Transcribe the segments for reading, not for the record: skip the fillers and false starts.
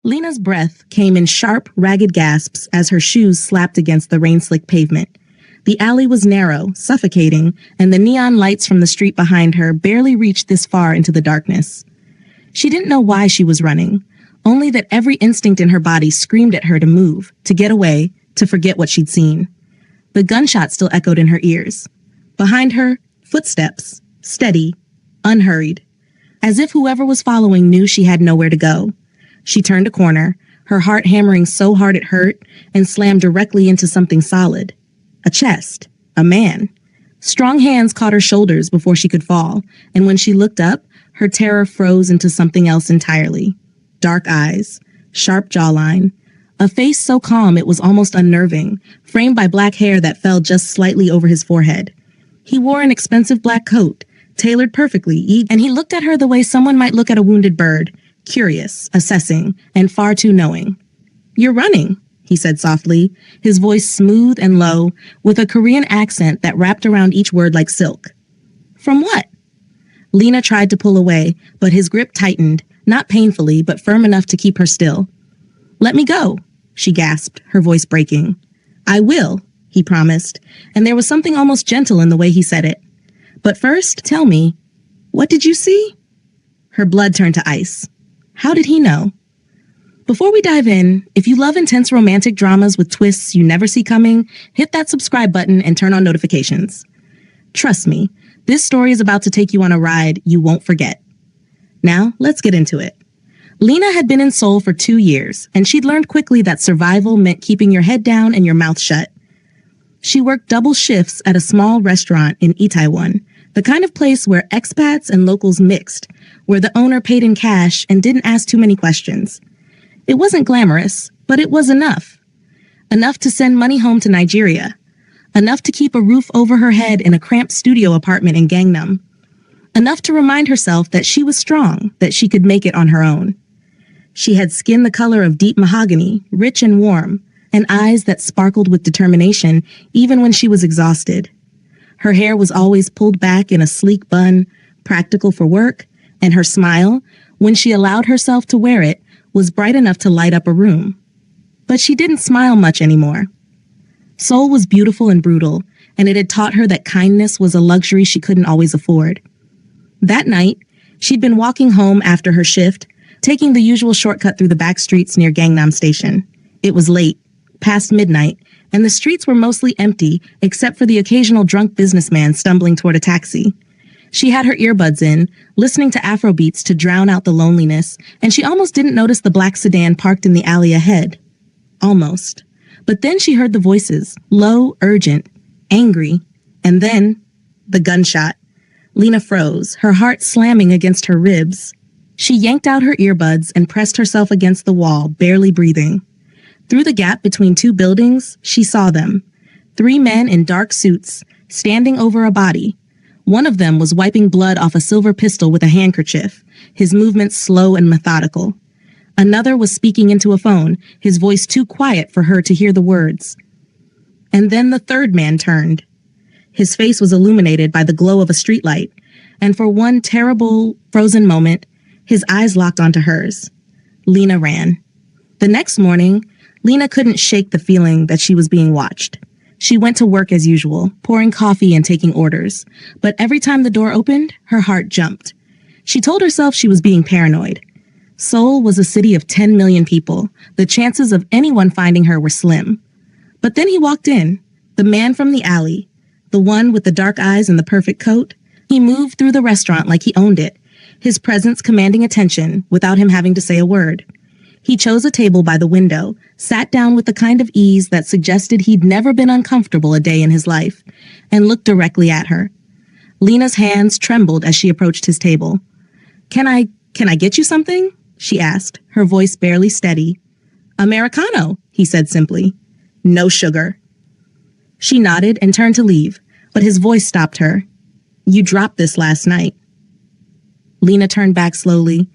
Lena's breath came in sharp, ragged gasps as her shoes slapped against the rain-slicked pavement. The alley was narrow, suffocating, and the neon lights from the street behind her barely reached this far into the darkness. She didn't know why she was running, only that every instinct in her body screamed at her to move, to get away, to forget what she'd seen. The gunshot still echoed in her ears. Behind her, footsteps, steady, unhurried, as if whoever was following knew she had nowhere to go. She turned a corner, her heart hammering so hard it hurt, and slammed directly into something solid. A chest. A man. Strong hands caught her shoulders before she could fall, and when she looked up, her terror froze into something else entirely. Dark eyes, sharp jawline, a face so calm it was almost unnerving, framed by black hair that fell just slightly over his forehead. He wore an expensive black coat, tailored perfectly, and he looked at her the way someone might look at a wounded bird, curious, assessing, and far too knowing. "You're running," he said softly, his voice smooth and low, with a Korean accent that wrapped around each word like silk. "From what?" Lena tried to pull away, but his grip tightened, not painfully, but firm enough to keep her still. "Let me go," she gasped, her voice breaking. "I will," he promised, and there was something almost gentle in the way he said it. "But first, tell me, what did you see?" Her blood turned to ice. How did he know? Before we dive in, if you love intense romantic dramas with twists you never see coming, hit that subscribe button and turn on notifications. Trust me, this story is about to take you on a ride you won't forget. Now, let's get into it. Lena had been in Seoul for 2 years, and she'd learned quickly that survival meant keeping your head down and your mouth shut. She worked double shifts at a small restaurant in Itaewon, the kind of place where expats and locals mixed, where the owner paid in cash and didn't ask too many questions. It wasn't glamorous, but it was enough. Enough to send money home to Nigeria. Enough to keep a roof over her head in a cramped studio apartment in Gangnam. Enough to remind herself that she was strong, that she could make it on her own. She had skin the color of deep mahogany, rich and warm, and eyes that sparkled with determination even when she was exhausted. Her hair was always pulled back in a sleek bun, practical for work, and her smile, when she allowed herself to wear it, was bright enough to light up a room. But she didn't smile much anymore. Seoul was beautiful and brutal, and it had taught her that kindness was a luxury she couldn't always afford. That night, she'd been walking home after her shift, taking the usual shortcut through the back streets near Gangnam Station. It was late, past midnight, and the streets were mostly empty except for the occasional drunk businessman stumbling toward a taxi. She had her earbuds in, listening to Afrobeats to drown out the loneliness, and she almost didn't notice the black sedan parked in the alley ahead. Almost. But then she heard the voices, low, urgent, angry, and then the gunshot. Lena froze, her heart slamming against her ribs. She yanked out her earbuds and pressed herself against the wall, barely breathing. Through the gap between 2 buildings, she saw them. 3 men in dark suits, standing over a body. One of them was wiping blood off a silver pistol with a handkerchief, his movements slow and methodical. Another was speaking into a phone, his voice too quiet for her to hear the words. And then the 3rd man turned. His face was illuminated by the glow of a streetlight, and for one terrible, frozen moment, his eyes locked onto hers. Lena ran. The next morning, Lena couldn't shake the feeling that she was being watched. She went to work as usual, pouring coffee and taking orders. But every time the door opened, her heart jumped. She told herself she was being paranoid. Seoul was a city of 10 million people. The chances of anyone finding her were slim. But then he walked in, the man from the alley, the one with the dark eyes and the perfect coat. He moved through the restaurant like he owned it, his presence commanding attention without him having to say a word. He chose a table by the window, sat down with the kind of ease that suggested he'd never been uncomfortable a day in his life, and looked directly at her. Lena's hands trembled as she approached his table. Can I get you something?" she asked, her voice barely steady. "Americano," he said simply. "No sugar." She nodded and turned to leave, but his voice stopped her. "You dropped this last night." Lena turned back slowly.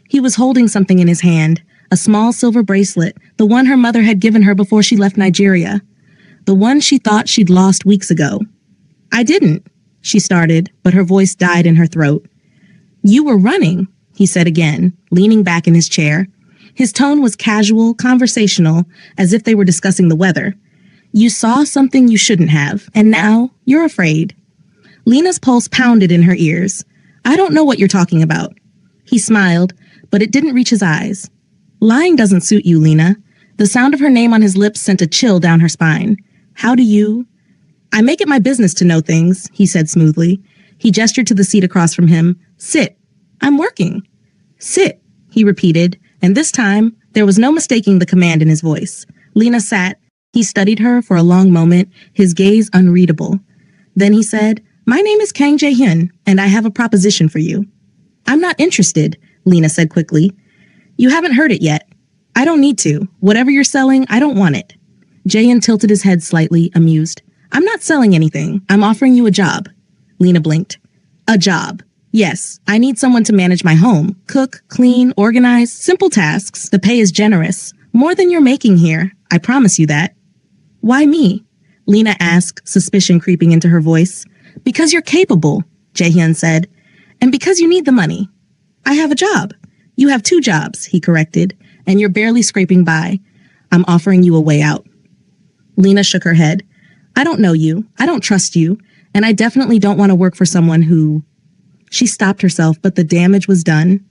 He was holding something in his hand, a small silver bracelet, the one her mother had given her before she left Nigeria, the one she thought she'd lost weeks ago. "I didn't," she started, but her voice died in her throat. "You were running," he said again, leaning back in his chair. His tone was casual, conversational, as if they were discussing the weather. You saw something you shouldn't have, and now you're afraid. Lena's pulse pounded in her ears. I don't know what you're talking about. He smiled, but it didn't reach his eyes. Lying doesn't suit you, Lena. The sound of her name on his lips sent a chill down her spine. How do you? I make it my business to know things, he said smoothly. He gestured to the seat across from him. Sit. I'm working. Sit, he repeated, and this time there was no mistaking the command in his voice. Lena sat. He studied her for a long moment, his gaze unreadable. Then he said, My name is Kang Jae-hyun, and I have a proposition for you. I'm not interested, Lena said quickly. You haven't heard it yet. I don't need to. Whatever you're selling, I don't want it. Jae-hyun tilted his head slightly, amused. I'm not selling anything. I'm offering you a job. Lena blinked. A job. Yes, I need someone to manage my home. Cook, clean, organize, simple tasks. The pay is generous. More than you're making here. I promise you that. Why me? Lena asked, suspicion creeping into her voice. Because you're capable, Jae-hyun said. And because you need the money. I have a job. You have 2 jobs, he corrected, and you're barely scraping by. I'm offering you a way out. Lena shook her head. I don't know you. I don't trust you. And I definitely don't want to work for someone who... She stopped herself, but the damage was done.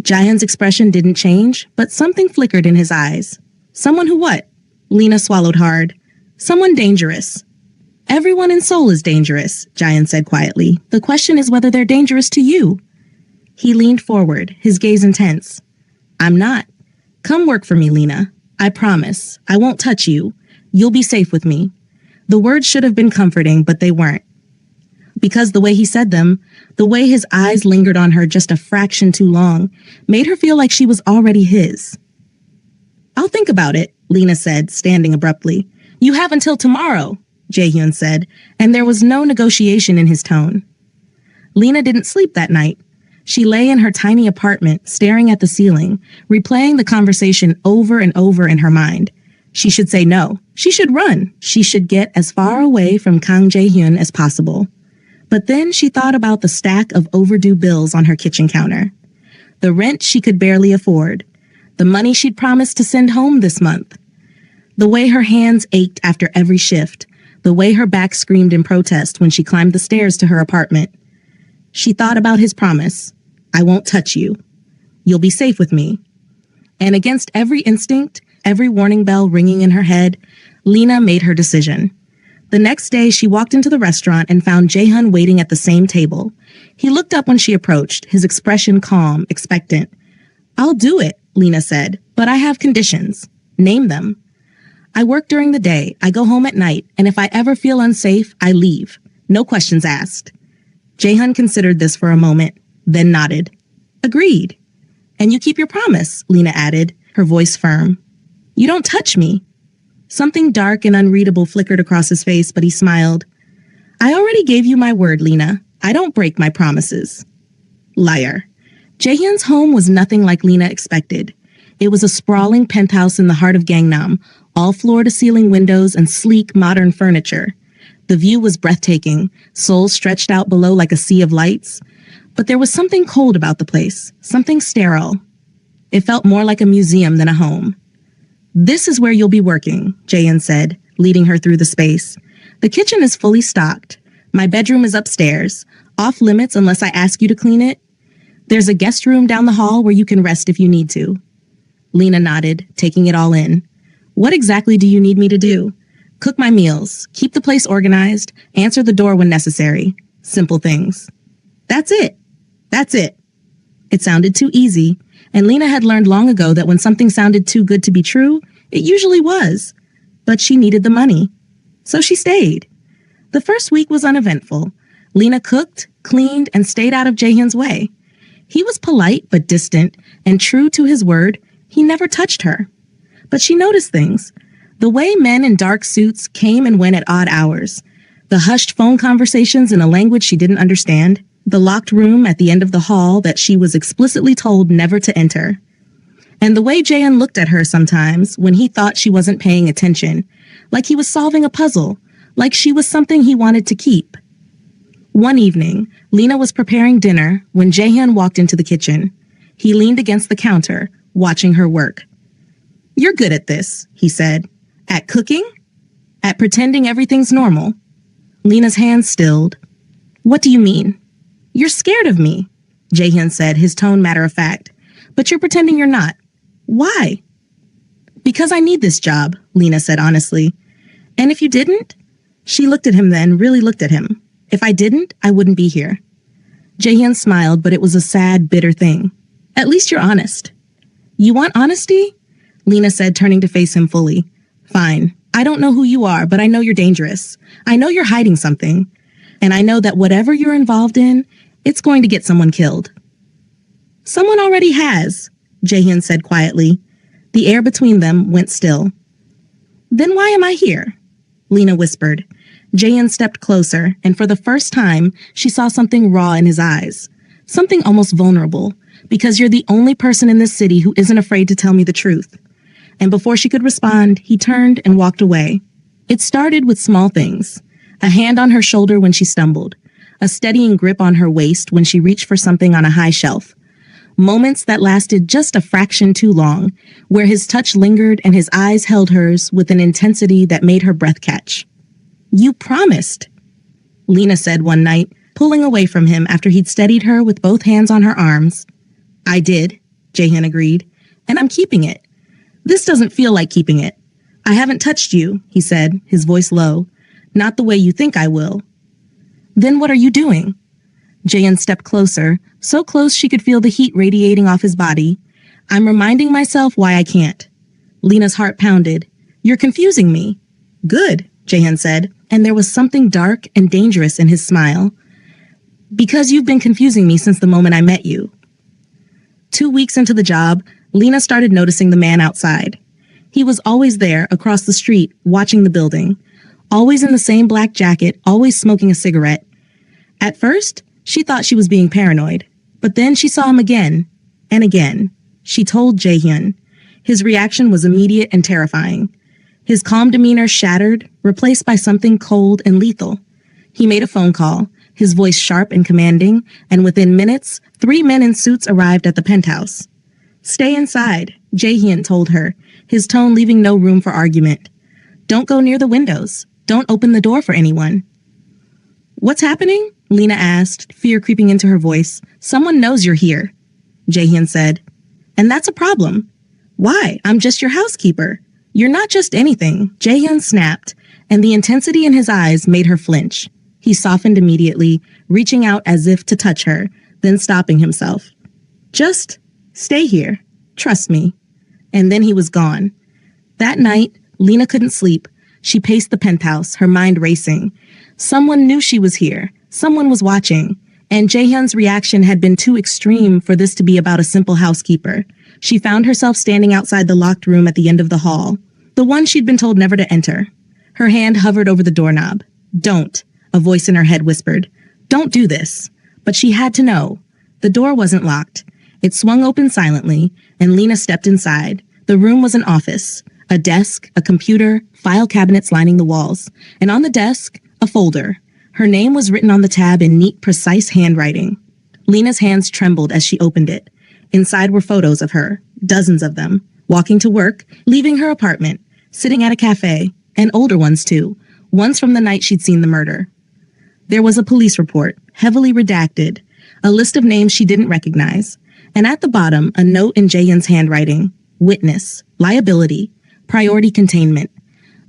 Jaehyun's expression didn't change, but something flickered in his eyes. Someone who what? Lena swallowed hard. Someone dangerous. Everyone in Seoul is dangerous, Jaehyun said quietly. The question is whether they're dangerous to you. He leaned forward, his gaze intense. I'm not. Come work for me, Lena. I promise. I won't touch you. You'll be safe with me. The words should have been comforting, but they weren't. Because the way he said them, the way his eyes lingered on her just a fraction too long, made her feel like she was already his. I'll think about it, Lena said, standing abruptly. You have until tomorrow, Jae-hyun said, and there was no negotiation in his tone. Lena didn't sleep that night. She lay in her tiny apartment, staring at the ceiling, replaying the conversation over and over in her mind. She should say no. She should run. She should get as far away from Kang Jae-hyun as possible. But then she thought about the stack of overdue bills on her kitchen counter. The rent she could barely afford. The money she'd promised to send home this month. The way her hands ached after every shift. The way her back screamed in protest when she climbed the stairs to her apartment. She thought about his promise. I won't touch you. You'll be safe with me. And against every instinct, every warning bell ringing in her head, Lena made her decision. The next day, she walked into the restaurant and found Jae-hyun waiting at the same table. He looked up when she approached, his expression calm, expectant. I'll do it, Lena said, but I have conditions. Name them. I work during the day, I go home at night, and if I ever feel unsafe, I leave. No questions asked. Jae-hyun considered this for a moment, then nodded. Agreed. And you keep your promise, Lena added, her voice firm. You don't touch me. Something dark and unreadable flickered across his face, but he smiled. I already gave you my word, Lena. I don't break my promises. Liar. Jae-hyun's home was nothing like Lena expected. It was a sprawling penthouse in the heart of Gangnam, all floor-to-ceiling windows and sleek, modern furniture. The view was breathtaking, Seoul stretched out below like a sea of lights. But there was something cold about the place, something sterile. It felt more like a museum than a home. This is where you'll be working, Jae-hyun said, leading her through the space. The kitchen is fully stocked. My bedroom is upstairs, off limits unless I ask you to clean it. There's a guest room down the hall where you can rest if you need to. Lena nodded, taking it all in. What exactly do you need me to do? Cook my meals, keep the place organized, answer the door when necessary. Simple things. That's it. That's it. It sounded too easy, and Lena had learned long ago that when something sounded too good to be true, it usually was. But she needed the money. So she stayed. The first week was uneventful. Lena cooked, cleaned, and stayed out of Jae-hyun's way. He was polite but distant, and true to his word, he never touched her. But she noticed things. The way men in dark suits came and went at odd hours. The hushed phone conversations in a language she didn't understand. The locked room at the end of the hall that she was explicitly told never to enter. And the way Jae-hyun looked at her sometimes when he thought she wasn't paying attention, like he was solving a puzzle, like she was something he wanted to keep. One evening, Lena was preparing dinner when Jae-hyun walked into the kitchen. He leaned against the counter, watching her work. "You're good at this," he said. "At cooking? At pretending everything's normal?" Lena's hands stilled. "What do you mean?" "You're scared of me," Jaehyun said, his tone matter-of-fact. "But you're pretending you're not. Why?" "Because I need this job," Lena said honestly. "And if you didn't?" She looked at him then, really looked at him. "If I didn't, I wouldn't be here." Jaehyun smiled, but it was a sad, bitter thing. "At least you're honest." "You want honesty?" Lena said, turning to face him fully. "Fine. I don't know who you are, but I know you're dangerous. I know you're hiding something. And I know that whatever you're involved in, it's going to get someone killed." "Someone already has," Jaehyun said quietly. The air between them went still. "Then why am I here?" Lena whispered. Jaehyun stepped closer, and for the first time, she saw something raw in his eyes. Something almost vulnerable, because you're the only person in this city who isn't afraid to tell me the truth. And before she could respond, he turned and walked away. It started with small things. A hand on her shoulder when she stumbled. A steadying grip on her waist when she reached for something on a high shelf. Moments that lasted just a fraction too long, where his touch lingered and his eyes held hers with an intensity that made her breath catch. "You promised," Lena said one night, pulling away from him after he'd steadied her with both hands on her arms. "I did," Jaehyun agreed, "and I'm keeping it. This doesn't feel like keeping it. I haven't touched you," he said, his voice low. "Not the way you think I will." "Then what are you doing?" Jaehyun stepped closer, so close she could feel the heat radiating off his body. "I'm reminding myself why I can't." Lena's heart pounded. "You're confusing me." "Good," Jaehyun said, and there was something dark and dangerous in his smile. "Because you've been confusing me since the moment I met you." 2 weeks into the job, Lena started noticing the man outside. He was always there, across the street, watching the building. Always in the same black jacket, always smoking a cigarette. At first, she thought she was being paranoid, but then she saw him again, and again. She told Jaehyun. His reaction was immediate and terrifying. His calm demeanor shattered, replaced by something cold and lethal. He made a phone call, his voice sharp and commanding, and within minutes, 3 men in suits arrived at the penthouse. "Stay inside," Jaehyun told her, his tone leaving no room for argument. "Don't go near the windows. Don't open the door for anyone." "What's happening?" Lena asked, fear creeping into her voice. "Someone knows you're here," Jaehyun said. "And that's a problem." "Why? I'm just your housekeeper." "You're not just anything," Jaehyun snapped, and the intensity in his eyes made her flinch. He softened immediately, reaching out as if to touch her, then stopping himself. "Just stay here. Trust me." And then he was gone. That night, Lena couldn't sleep. She paced the penthouse, her mind racing. Someone knew she was here. Someone was watching. And Jaehyun's reaction had been too extreme for this to be about a simple housekeeper. She found herself standing outside the locked room at the end of the hall, the one she'd been told never to enter. Her hand hovered over the doorknob. "Don't," a voice in her head whispered. "Don't do this." But she had to know. The door wasn't locked. It swung open silently, and Lena stepped inside. The room was an office. A desk, a computer, file cabinets lining the walls. And on the desk, a folder. Her name was written on the tab in neat, precise handwriting. Lena's hands trembled as she opened it. Inside were photos of her, dozens of them, walking to work, leaving her apartment, sitting at a cafe, and older ones too, ones from the night she'd seen the murder. There was a police report, heavily redacted, a list of names she didn't recognize, and at the bottom, a note in Jaehyun's handwriting, witness, liability, priority containment.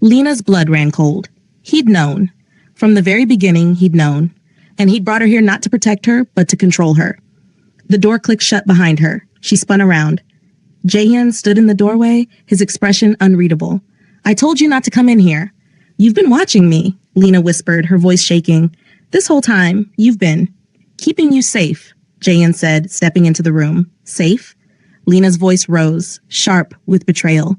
Lena's blood ran cold. He'd known. From the very beginning, he'd known. And he'd brought her here not to protect her, but to control her. The door clicked shut behind her. She spun around. Jaehyun stood in the doorway, his expression unreadable. "I told you not to come in here." "You've been watching me," Lena whispered, her voice shaking. "This whole time, you've been keeping you safe," Jaehyun said, stepping into the room. "Safe?" Lena's voice rose, sharp with betrayal.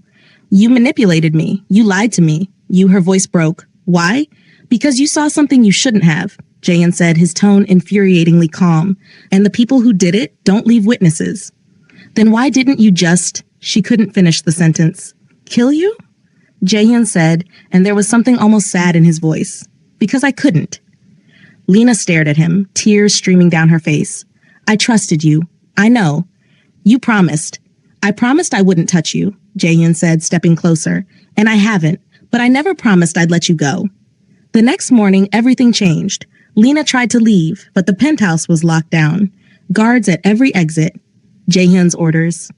"You manipulated me. You lied to me." Her voice broke. "Why?" "Because you saw something you shouldn't have," Jaehyun said, his tone infuriatingly calm. "And the people who did it don't leave witnesses." "Then why didn't you just—" She couldn't finish the sentence. "Kill you?" Jaehyun said, and there was something almost sad in his voice. "Because I couldn't." Lena stared at him, tears streaming down her face. "I trusted you. I know. You promised. I promised I wouldn't touch you, Jaehyun said, stepping closer. And I haven't, but I never promised I'd let you go. The next morning, everything changed. Lena tried to leave, but the penthouse was locked down. Guards at every exit. Jaehyun's orders.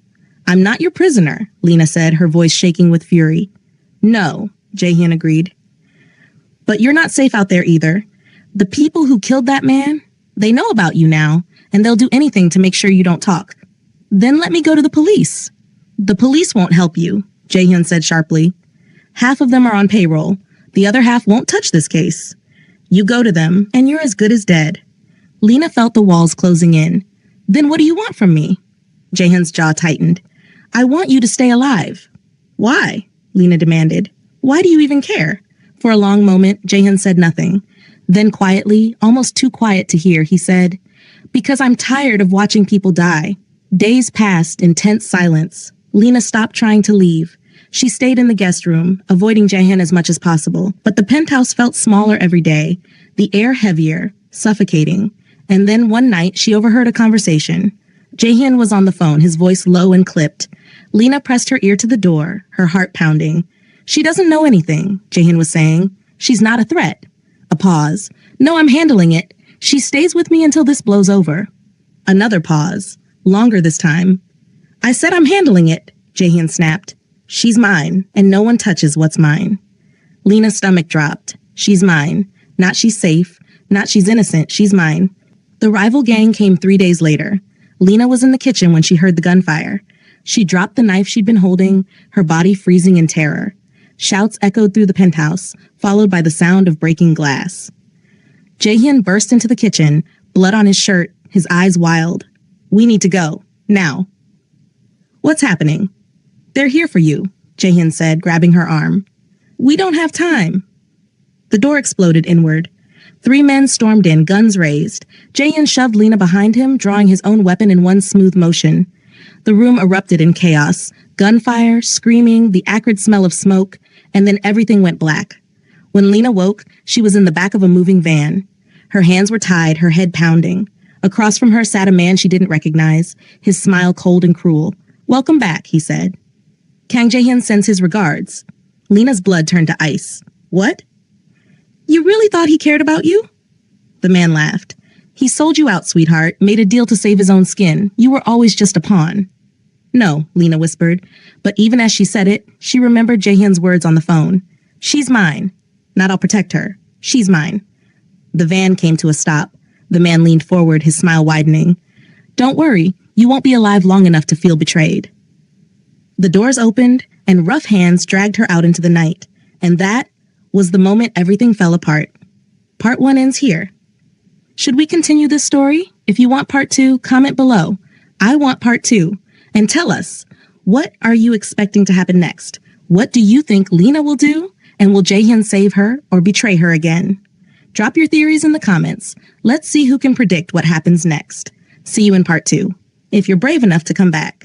I'm not your prisoner, Lena said, her voice shaking with fury. No, Jaehyun agreed. But you're not safe out there either. The people who killed that man, they know about you now, and they'll do anything to make sure you don't talk. Then let me go to the police. The police won't help you, Jaehyun said sharply. Half of them are on payroll. The other half won't touch this case. You go to them, and you're as good as dead. Lena felt the walls closing in. Then what do you want from me? Jaehyun's jaw tightened. I want you to stay alive. Why? Lena demanded. Why do you even care? For a long moment, Jaehyun said nothing. Then quietly, almost too quiet to hear, he said, Because I'm tired of watching people die. Days passed in tense silence. Lena stopped trying to leave. She stayed in the guest room, avoiding Jaehyun as much as possible. But the penthouse felt smaller every day, the air heavier, suffocating. And then one night, she overheard a conversation. Jaehyun was on the phone, his voice low and clipped. Lena pressed her ear to the door, her heart pounding. She doesn't know anything, Jaehyun was saying. She's not a threat. A pause. No, I'm handling it. She stays with me until this blows over. Another pause. Longer this time. I said I'm handling it, Jaehyun snapped. She's mine, and no one touches what's mine. Lena's stomach dropped. She's mine. Not she's safe. Not she's innocent. She's mine. The rival gang came 3 days later. Lena was in the kitchen when she heard the gunfire. She dropped the knife she'd been holding, her body freezing in terror. Shouts echoed through the penthouse, followed by the sound of breaking glass. Jaehyun burst into the kitchen, blood on his shirt, his eyes wild. We need to go. Now. What's happening? They're here for you, Jaehyun said, grabbing her arm. We don't have time. The door exploded inward. 3 men stormed in, guns raised. Jaehyun shoved Lena behind him, drawing his own weapon in one smooth motion. The room erupted in chaos. Gunfire, screaming, the acrid smell of smoke, and then everything went black. When Lena woke, she was in the back of a moving van. Her hands were tied, her head pounding. Across from her sat a man she didn't recognize, his smile cold and cruel. Welcome back, he said. Kang Jaehyun sends his regards. Lena's blood turned to ice. What? You really thought he cared about you? The man laughed. He sold you out, sweetheart, made a deal to save his own skin. You were always just a pawn. No, Lena whispered, but even as she said it, she remembered Jaehyun's words on the phone. She's mine. Not I'll protect her. She's mine. The van came to a stop. The man leaned forward, his smile widening. Don't worry, you won't be alive long enough to feel betrayed. The doors opened, and rough hands dragged her out into the night. And that was the moment everything fell apart. Part 1 ends here. Should we continue this story? If you want part 2, comment below. I want part 2. And tell us, what are you expecting to happen next? What do you think Lena will do? And will Jaehyun save her or betray her again? Drop your theories in the comments. Let's see who can predict what happens next. See you in part 2. If you're brave enough to come back.